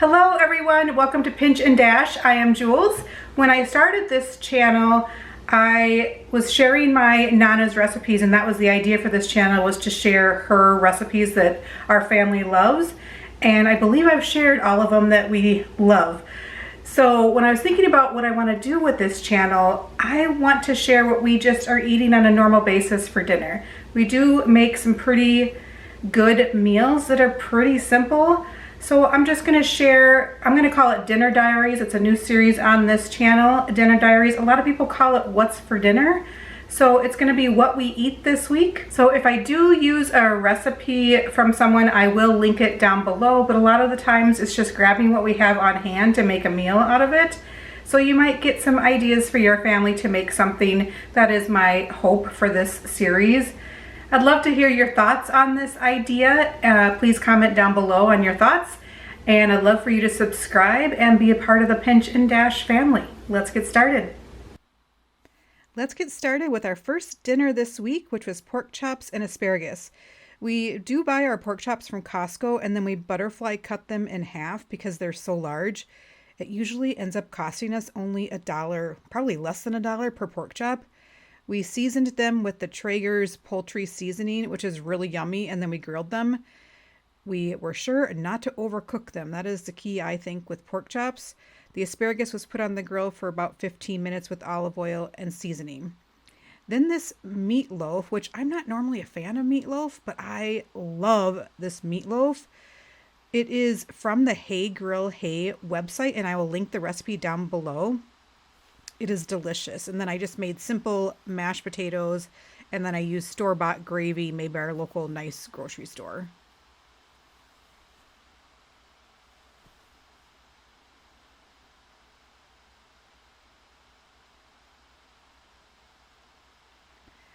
Hello everyone, welcome to Pinch and Dash. I am Jules. When I started this channel, I was sharing my Nana's recipes, and that was the idea for this channel, was to share her recipes that our family loves. And I believe I've shared all of them that we love. So when I was thinking about what I want to do with this channel, I want to share what we just are eating on a normal basis for dinner. We do make some pretty good meals that are pretty simple. So I'm just going to share, I'm going to call it Dinner Diaries. It's a new series on this channel, Dinner Diaries. A lot of people call it What's for Dinner. So it's going to be what we eat this week. So if I do use a recipe from someone, I will link it down below. But a lot of the times it's just grabbing what we have on hand to make a meal out of it. So you might get some ideas for your family to make something. That is my hope for this series. I'd love to hear your thoughts on this idea. Please comment down below on your thoughts. And I'd love for you to subscribe and be a part of the Pinch and Dash family. Let's get started. Let's get started with our first dinner this week, which was pork chops and asparagus. We do buy our pork chops from Costco, and then we butterfly cut them in half because they're so large. It usually ends up costing us only $1, probably less than $1 per pork chop. We seasoned them with the Traeger's poultry seasoning, which is really yummy, and then we grilled them. We were sure not to overcook them. That is the key, I think, with pork chops. The asparagus was put on the grill for about 15 minutes with olive oil and seasoning. Then this meatloaf, which I'm not normally a fan of meatloaf, but I love this meatloaf. It is from the Hey Grill Hey website, and I will link the recipe down below. It is delicious. And then I just made simple mashed potatoes, and then I used store-bought gravy made by our local nice grocery store.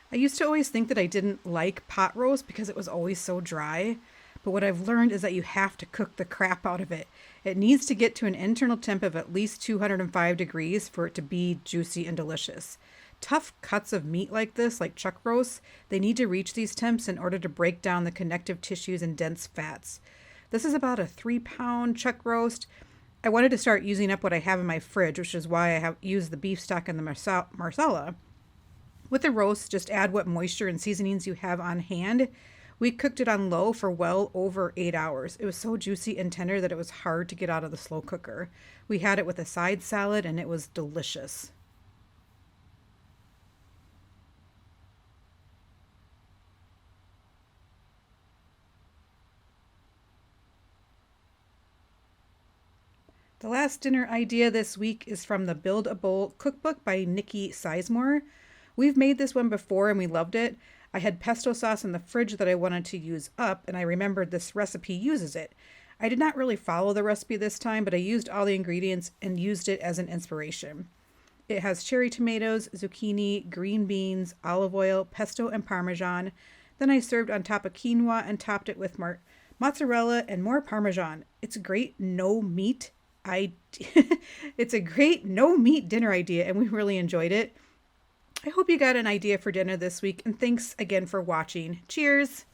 I used to always think that I didn't like pot roast because it was always so dry. But what I've learned is that you have to cook the crap out of it. It needs to get to an internal temp of at least 205 degrees for it to be juicy and delicious. Tough cuts of meat like this, like chuck roasts, they need to reach these temps in order to break down the connective tissues and dense fats. This is about a 3-pound chuck roast. I wanted to start using up what I have in my fridge, which is why I have used the beef stock and the marsala. With the roast, just add what moisture and seasonings you have on hand. We cooked it on low for well over 8 hours. It was so juicy and tender that it was hard to get out of the slow cooker. We had it with a side salad, and it was delicious. The last dinner idea this week is from the Build a Bowl cookbook by Nikki Sizemore. We've made this one before and we loved it. I had pesto sauce in the fridge that I wanted to use up, and I remembered this recipe uses it. I did not really follow the recipe this time, but I used all the ingredients and used it as an inspiration. It has cherry tomatoes, zucchini, green beans, olive oil, pesto, and Parmesan. Then I served on top of quinoa and topped it with mozzarella and more Parmesan. It's a great no meat it's a great no meat dinner idea, and we really enjoyed it. I hope you got an idea for dinner this week, and thanks again for watching. Cheers!